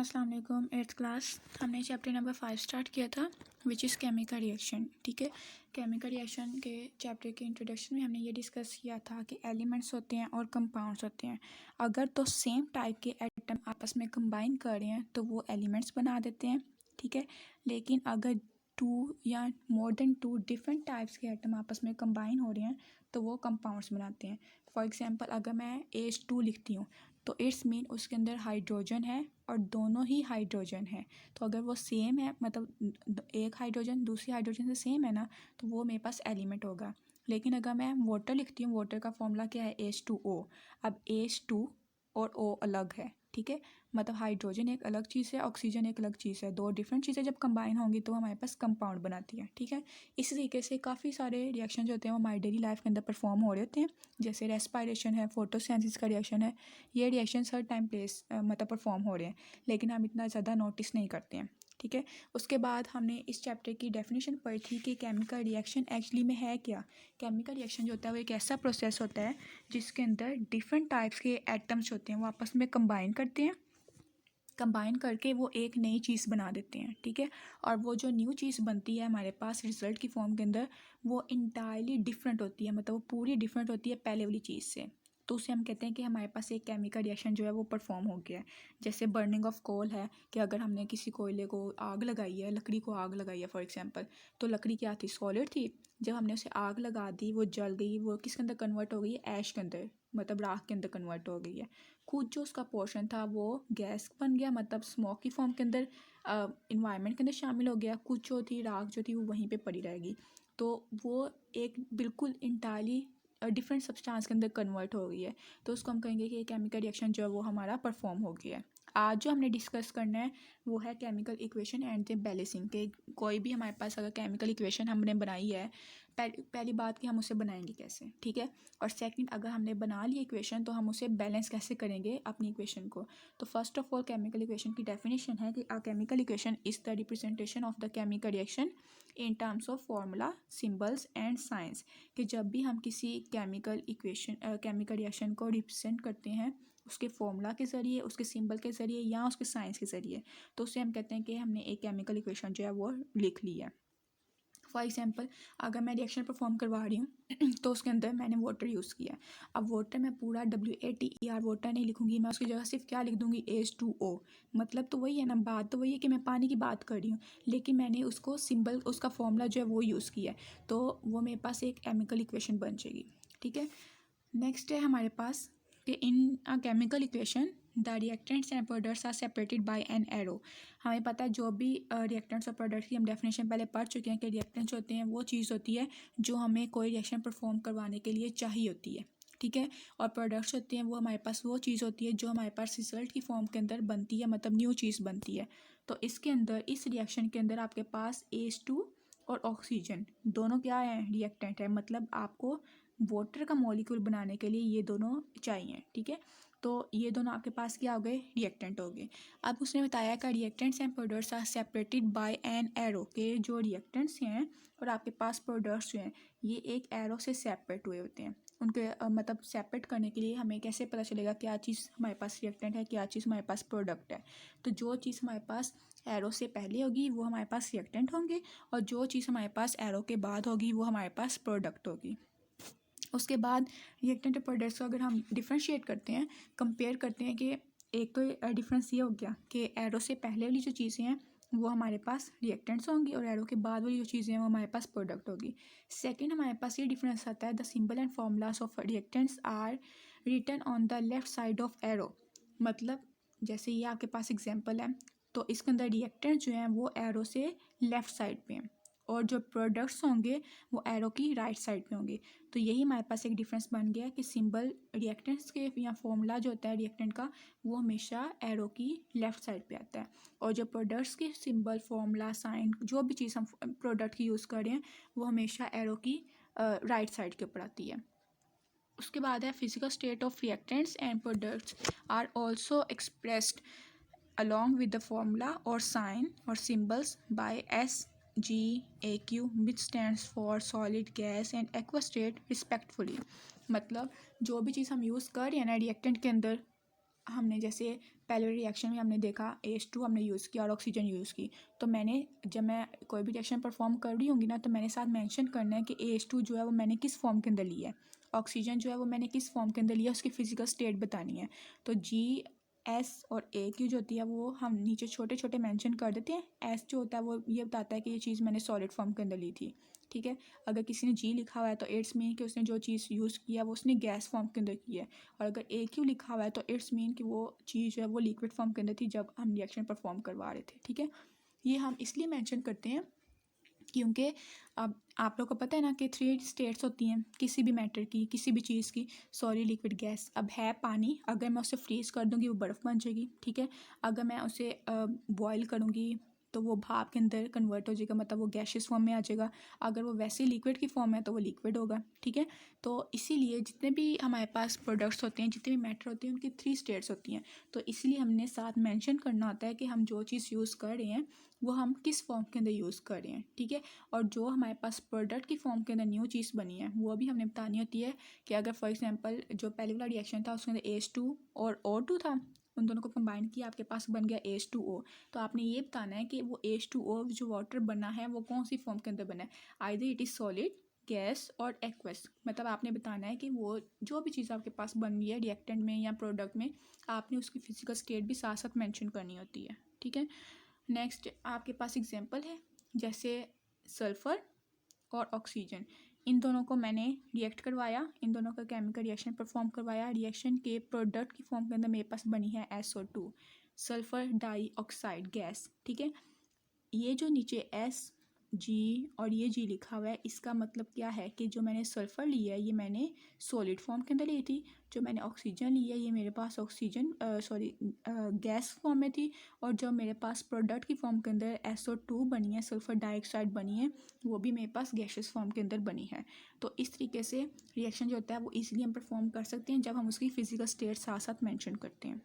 अस्सलाम वालेकुम। 8th class हमने चैप्टर नंबर 5 स्टार्ट किया था विच इज़ केमिकल रिएक्शन। ठीक है, केमिकल रिएक्शन के चैप्टर के इंट्रोडक्शन में हमने ये डिस्कस किया था कि एलिमेंट्स होते हैं और कंपाउंड्स होते हैं। अगर तो सेम टाइप के एटम आपस में कंबाइन कर रहे हैं तो वो एलिमेंट्स बना देते हैं। ठीक है, लेकिन अगर two or more than two different types के एटम आपस में कंबाइन हो रहे हैं तो वो कंपाउंड्स बनाते हैं। फॉर एग्जांपल अगर मैं H2 लिखती हूँ तो इट्स मीन उसके अंदर हाइड्रोजन है और दोनों ही हाइड्रोजन है। तो अगर वो सेम है, मतलब एक हाइड्रोजन दूसरी हाइड्रोजन से सेम है ना, तो वो मेरे पास एलिमेंट होगा। लेकिन अगर मैं वाटर लिखती हूँ, वाटर का फॉर्मूला क्या है H2O। अब H2 और O अलग है। ठीक है, मतलब हाइड्रोजन एक अलग चीज़ है, ऑक्सीजन एक अलग चीज़ है। दो डिफरेंट चीज़ें जब कंबाइन होंगी तो हमारे पास कंपाउंड बनाती है। ठीक है, इसी तरीके से काफ़ी सारे रिएक्शन जो होते हैं वो हमारी डेली लाइफ के अंदर परफॉर्म हो रहे होते हैं। जैसे रेस्पायरेशन है, फोटोसिंथेसिस का रिएक्शन है। ये रिएक्शंस हर टाइम प्लेस मतलब परफॉर्म हो रहे हैं, लेकिन हम इतना ज़्यादा नोटिस नहीं करते हैं। ठीक है, उसके बाद हमने इस चैप्टर की डेफिनेशन पढ़ी थी कि केमिकल रिएक्शन एक्चुअली में है क्या। केमिकल रिएक्शन जो होता है वो एक ऐसा प्रोसेस होता है जिसके अंदर डिफरेंट टाइप्स के एटम्स होते हैं वो आपस में कंबाइन करते हैं। कंबाइन करके वो एक नई चीज़ बना देते हैं। ठीक है, और वो जो न्यू चीज़ बनती है हमारे पास रिजल्ट की फॉर्म के अंदर, वो इंटायरली डिफरेंट होती है, मतलब वो पूरी डिफरेंट होती है पहले वाली चीज़ से। तो उसे हम कहते हैं कि हमारे पास एक केमिकल रिएक्शन जो है वो परफॉर्म हो गया है। जैसे बर्निंग ऑफ कोल है कि अगर हमने किसी कोयले को आग लगाई है, लकड़ी को आग लगाई है फॉर एग्जांपल, तो लकड़ी क्या थी, सॉलिड थी। जब हमने उसे आग लगा दी वो जल गई, वो किसके अंदर कन्वर्ट हो गई है, ऐश के अंदर, मतलब राख के अंदर कन्वर्ट हो गई है। खुद जो उसका पोर्शन था वो गैस बन गया, मतलब स्मोक की फॉर्म के अंदर इन्वायरमेंट के अंदर शामिल हो गया। कुछ जो थी राख जो थी वो वहीं पे पड़ी रहेगी। तो वो एक बिल्कुल इंटायरली डिफरेंट सब्सटेंस के अंदर कन्वर्ट हो गई है। तो उसको हम कहेंगे कि ये केमिकल रिएक्शन जो है वो हमारा परफॉर्म हो गया है। आज जो हमने डिस्कस करना है वो है chemical equation and the balancing के। कोई भी हमारे पास अगर केमिकल इक्वेशन हमने बनाई है, पहली बात कि हम उसे बनाएंगे कैसे। ठीक है, और सेकंड अगर हमने बना ली इक्वेशन तो हम उसे बैलेंस कैसे करेंगे अपनी इक्वेशन को। तो first of all chemical equation की डेफिनेशन है कि अ chemical equation is the representation of the chemical reaction in terms of formula, symbols and science. कि जब भी हम किसी केमिकल रिएक्शन को रिप्रेजेंट करते हैं उसके फॉर्मूला के ज़रिए, उसके सिंबल के ज़रिए या उसके साइंस के ज़रिए, तो उसे हम कहते हैं कि हमने एक केमिकल इक्वेशन जो है वो लिख ली है। फॉर एग्जांपल अगर मैं रिएक्शन परफॉर्म करवा रही हूँ तो उसके अंदर मैंने वाटर यूज़ किया। अब वाटर मैं पूरा WATER वाटर नहीं लिखूँगी, मैं उसकी जगह सिर्फ क्या लिख दूँगी, H2O। मतलब तो वही है ना, बात तो वही है कि मैं पानी की बात कर रही हूँ, लेकिन मैंने उसको सिंबल, उसका फॉर्मूला जो है वो यूज़ किया है, तो वो मेरे पास एक केमिकल इक्वेशन बन जाएगी। ठीक है, नेक्स्ट है हमारे पास कि in a chemical equation the reactants and products are separated by an arrow. हमें पता है जो भी रिएक्टेंट्स और प्रोडक्ट्स की हम डेफिनेशन पहले पढ़ चुके हैं कि रिएक्टेंट्स होते हैं वो चीज़ होती है जो हमें कोई रिएक्शन परफॉर्म करवाने के लिए चाहिए होती है। ठीक है, और प्रोडक्ट्स होते हैं वो हमारे पास वो चीज़ होती है जो हमारे पास रिजल्ट की फॉर्म के अंदर बनती है, मतलब न्यू चीज़ बनती है। तो इसके अंदर, इस रिएक्शन के अंदर आपके पास H2 और ऑक्सीजन दोनों क्या है, रिएक्टेंट है। मतलब आपको वाटर का मॉलिक्यूल बनाने के लिए ये दोनों चाहिए। ठीक है, तो ये दोनों आपके पास क्या हो गए, रिएक्टेंट हो गए। अब उसने बताया कि reactants and products are separated by an arrow, के जो रिएक्टेंट्स हैं और आपके पास प्रोडक्ट्स जो हैं ये एक एरो से सेपरेट हुए होते हैं। उनके मतलब सेपरेट करने के लिए हमें कैसे पता चलेगा क्या चीज़ हमारे पास रिएक्टेंट है, क्या चीज़ हमारे पास प्रोडक्ट है। तो जो चीज़ हमारे पास एरो से पहले होगी वो हमारे पास रिएक्टेंट होंगे, और जो चीज़ हमारे पास एरो के बाद होगी वो हमारे पास प्रोडक्ट होगी। उसके बाद रिएक्टेंट और प्रोडक्ट्स को अगर हम डिफ्रेंशिएट करते हैं, कंपेयर करते हैं, कि एक तो डिफरेंस ये हो गया कि एरो से पहले वाली जो चीज़ें हैं वो हमारे पास रिएक्टेंट्स होंगी और एरो के बाद वाली जो चीज़ें हैं वो हमारे पास प्रोडक्ट होगी। सेकंड हमारे पास ये डिफरेंस आता है, the symbol and formulas of reactants are written on the left side of arrow. मतलब जैसे ये आपके पास एग्जांपल है, तो इसके अंदर रिएक्टेंट जो हैं वो एरो से लेफ़्ट साइड पे हैं और जो प्रोडक्ट्स होंगे वो एरो की राइट साइड पे होंगे। तो यही हमारे पास एक डिफरेंस बन गया कि सिंबल रिएक्टेंट्स के या फॉर्मूला जो होता है रिएक्टेंट का वो हमेशा एरो की लेफ़्ट साइड पे आता है, और जो प्रोडक्ट्स के सिंबल, फॉर्मूला, साइन, जो भी चीज़ हम प्रोडक्ट की यूज़ कर रहे हैं वो हमेशा एरो की राइट साइड के ऊपर आती है। उसके बाद है physical state of reactants and products are also expressed along with the formula or sign or symbols by SgAQ which stands for solid, gas and aqueous state respectively। मतलब जो भी चीज़ हम यूज़ कर रहे हैं ना रिएक्टेंट के अंदर, हमने जैसे पहले रिएक्शन में हमने देखा AH2 हमने यूज़ किया और ऑक्सीजन यूज़ की, तो मैंने जब मैं कोई भी रिएक्शन परफॉर्म कर रही होंगी ना, तो मैंने साथ मेंशन करना है कि AH2 जो है वो मैंने किस फॉर्म के अंदर लिया है, ऑक्सीजन जो है वो मैंने किस फॉर्म के अंदर लिया है, उसकी फिजिकल स्टेट बतानी है। तो GS और AQ जो होती है वो हम नीचे छोटे छोटे मेंशन कर देते हैं। S जो होता है वो ये बताता है कि ये चीज़ मैंने सॉलिड फॉर्म के अंदर ली थी, ठीक है। अगर किसी ने G लिखा हुआ है तो इट्स मीन कि उसने जो चीज़ यूज़ किया वो उसने गैस फॉर्म के अंदर की है, और अगर AQ लिखा हुआ है तो इट्स मीन कि वो चीज़ जो है वो लिक्विड फॉर्म के अंदर थी जब हम रिएक्शन परफॉर्म करवा रहे थे, ठीक है। ये हम इसलिए मेंशन करते हैं क्योंकि अब आप लोग को पता है ना कि 3 स्टेट्स होती हैं किसी भी मैटर की, किसी भी चीज़ की, सॉलिड लिक्विड गैस। अब है पानी, अगर मैं उसे फ्रीज़ कर दूंगी वो बर्फ़ बन जाएगी, ठीक है। अगर मैं उसे बॉयल करूँगी तो वो भाप के अंदर कन्वर्ट हो जाएगा, मतलब वो गैशियस फॉर्म में आ जाएगा। अगर वो वैसे लिक्विड की फॉर्म है तो वो लिक्विड होगा, ठीक है। तो इसीलिए जितने भी हमारे पास प्रोडक्ट्स होते हैं, जितने भी मैटर होते हैं, उनकी 3 स्टेट्स होती हैं। तो इसलिए हमने साथ मेंशन करना होता है कि हम जो चीज़ यूज़ कर रहे हैं वो हम किस फॉर्म के अंदर यूज़ कर रहे हैं, ठीक है। और जो हमारे पास प्रोडक्ट की फॉर्म के अंदर न्यू चीज़ बनी है वो भी हमने बतानी होती है कि अगर फॉर एग्जांपल जो पहले वाला रिएक्शन था उसके अंदर AH2 और O2 था, उन दोनों को कंबाइन किया, आपके पास बन गया AH2O। तो आपने ये बताना है कि वो AH2O जो वाटर बना है वो कौन सी फॉर्म के अंदर बना है, either it is solid, gas और एक्वस। मतलब आपने बताना है कि वो जो भी चीज़ आपके पास बन रही है रिएक्टेंट में या प्रोडक्ट में, आपने उसकी फिजिकल स्टेट भी साथ साथ मेंशन करनी होती है, ठीक है। नेक्स्ट आपके पास एग्जांपल है, जैसे सल्फ़र और ऑक्सीजन, इन दोनों को मैंने रिएक्ट करवाया, इन दोनों का केमिकल रिएक्शन परफॉर्म करवाया। रिएक्शन के प्रोडक्ट की फॉर्म के अंदर मेरे पास बनी है SO2, सल्फ़र डाइऑक्साइड गैस, ठीक है। ये जो नीचे SG और ये G लिखा हुआ है, इसका मतलब क्या है कि जो मैंने सल्फ़र लिया है ये मैंने सॉलिड फॉर्म के अंदर ली थी, जो मैंने ऑक्सीजन लिया है ये मेरे पास ऑक्सीजन गैस फॉर्म में थी, और जो मेरे पास प्रोडक्ट की फॉर्म के अंदर SO2 बनी है, सल्फ़र डाइऑक्साइड बनी है, वो भी मेरे पास गैशियस फॉर्म के अंदर बनी है। तो इस तरीके से रिएक्शन जो होता है वो ईजिली हम परफॉर्म कर सकते हैं जब हम उसकी फिजिकल स्टेट साथ साथ मैंशन करते हैं।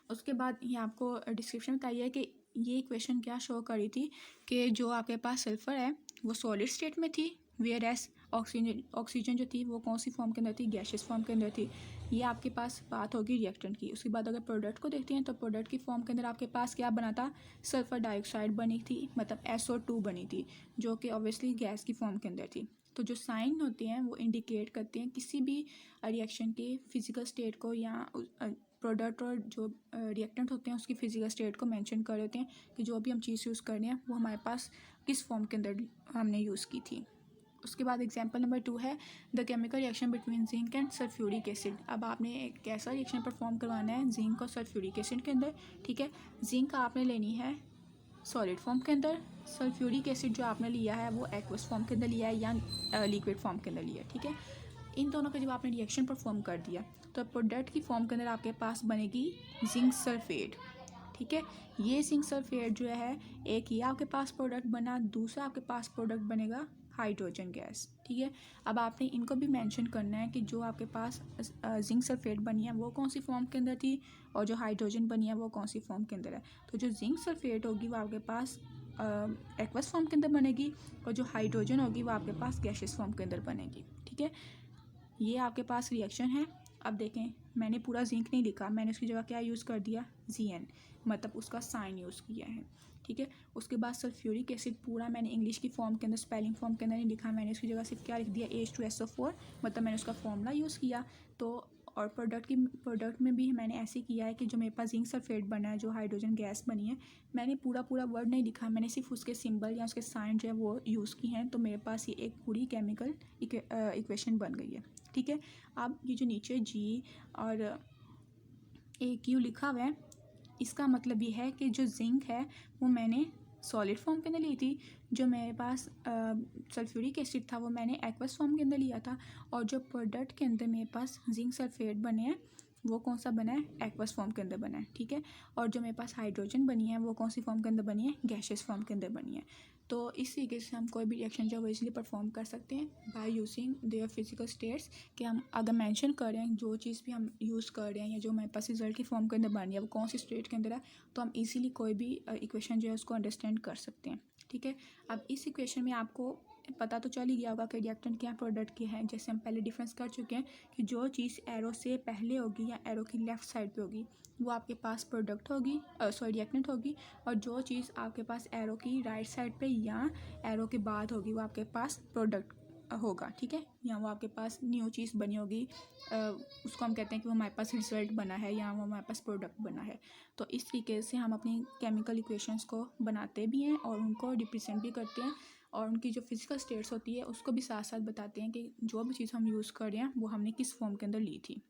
उसके बाद ये आपको डिस्क्रिप्शन बताइए कि ये इक्वेशन क्या शो कर रही थी कि जो आपके पास सल्फ़र है वो सॉलिड स्टेट में थी, वेयर एस ऑक्सीजन जो थी वो कौन सी फॉर्म के अंदर थी, गैशियस फॉर्म के अंदर थी। ये आपके पास बात होगी रिएक्टेंट की। उसके बाद अगर प्रोडक्ट को देखते हैं तो प्रोडक्ट की फॉर्म के अंदर आपके पास क्या बना था, सल्फ़र डाइऑक्साइड बनी थी, मतलब SO2 बनी थी, जो कि ऑब्वियसली गैस की फॉर्म के अंदर थी। तो जो साइन होते हैं वो इंडिकेट करते हैं किसी भी रिएक्शन की फिजिकल स्टेट को, या प्रोडक्ट और जो रिएक्टेंट होते हैं उसकी फिजिकल स्टेट को मेंशन कर देते हैं कि जो भी हम चीज़ यूज़ कर रहे हैं वो हमारे पास किस फॉर्म के अंदर हमने यूज़ की थी। उसके बाद एग्जांपल नंबर 2 है the chemical reaction between zinc and sulphuric acid. अब आपने एक कैसा रिएक्शन परफॉर्म करवाना है जिंक और सल्फ्यूरिक एसिड के अंदर, ठीक है। जिंक आपने लेनी है सॉलिड फॉर्म के अंदर, सल्फ्यूरिक एसिड जो आपने लिया है वो एक्वस फॉर्म के अंदर लिया है या लिक्विड फॉर्म के अंदर लिया है, ठीक है। इन दोनों का जब आपने रिएक्शन परफॉर्म कर दिया तो प्रोडक्ट की फॉर्म के अंदर आपके पास बनेगी जिंक सल्फेट, ठीक है। ये जिंक सल्फेट जो है, एक ये आपके पास प्रोडक्ट बना, दूसरा आपके पास प्रोडक्ट बनेगा हाइड्रोजन गैस, ठीक है। अब आपने इनको भी मेंशन करना है कि जो आपके पास जिंक सल्फेट बनी है वो कौन सी फॉर्म के अंदर थी, और जो हाइड्रोजन बनी है वो कौन सी फॉर्म के अंदर है। तो जो जिंक सल्फेट होगी वो आपके पास एक्वस फॉर्म के अंदर बनेगी, और जो हाइड्रोजन होगी वो आपके पास गैशियस फॉर्म के अंदर बनेगी, ठीक है। ये आपके पास रिएक्शन है। अब देखें, मैंने पूरा जिंक नहीं लिखा, मैंने उसकी जगह क्या यूज़ कर दिया, Zn, मतलब उसका साइन यूज़ किया है, ठीक है। उसके बाद सल्फ्यूरिक एसिड पूरा मैंने इंग्लिश की फॉर्म के अंदर, स्पेलिंग फॉर्म के अंदर नहीं लिखा, मैंने उसकी जगह सिर्फ क्या लिख दिया, H2SO4, मतलब मैंने उसका फॉर्मूला यूज़ किया। तो और प्रोडक्ट में भी मैंने ऐसे किया है कि जो मेरे पास जिंक सल्फेट बना है, जो हाइड्रोजन गैस बनी है, मैंने पूरा वर्ड नहीं लिखा, मैंने सिर्फ उसके सिंबल या उसके साइन जो है वो यूज़ की हैं। तो मेरे पास ये एक पूरी केमिकल इक्वेशन बन गई है, ठीक है। अब ये जो नीचे G और AQ लिखा हुआ है, इसका मतलब ये है कि जो जिंक है वो मैंने सॉलिड फॉर्म के अंदर ली थी, जो मेरे पास सल्फ्यूरिक एसिड था वो मैंने एक्वस फॉर्म के अंदर लिया था, और जो प्रोडक्ट के अंदर मेरे पास जिंक सल्फेट बने हैं वो कौन सा बना है, एक्वस फॉर्म के अंदर बना है, ठीक है। और जो मेरे पास हाइड्रोजन बनी है वो कौन सी फॉर्म के अंदर बनी है, गैशियस फॉर्म के अंदर बनी है। तो इस तरीके से हम कोई भी रिएक्शन जो है वो इजीली परफॉर्म कर सकते हैं by using their physical states, कि हम अगर मेंशन कर रहे हैं जो चीज़ भी हम यूज़ कर रहे हैं या जो हमारे पास रिजल्ट की फॉर्म के अंदर बन रही है वो कौन सी स्टेट के अंदर है, तो हम इजीली कोई भी इक्वेशन जो है उसको अंडरस्टैंड कर सकते हैं, ठीक है। अब इस इक्वेशन में आपको पता तो चल ही गया होगा कि रिएक्टेंट क्या प्रोडक्ट क्या है। जैसे हम पहले डिफरेंस कर चुके हैं कि जो चीज़ एरो से पहले होगी या एरो की लेफ़्ट साइड पे होगी वो आपके पास प्रोडक्ट होगी, सॉरी रिएक्टेंट होगी, और जो चीज़ आपके पास एरो की राइट साइड पे या एरो के बाद होगी वो आपके पास प्रोडक्ट होगा। ठीक है, या वो आपके पास न्यू चीज़ बनी होगी, उसको हम कहते हैं कि वो हमारे पास रिजल्ट बना है या वो हमारे पास प्रोडक्ट बना है। तो इस तरीके से हम अपनी केमिकल इक्वेशंस को बनाते भी हैं और उनको रिप्रेजेंट भी करते हैं, और उनकी जो फिजिकल स्टेट्स होती है उसको भी साथ साथ बताते हैं कि जो भी चीज़ हम यूज़ कर रहे हैं वो हमने किस फॉर्म के अंदर ली थी।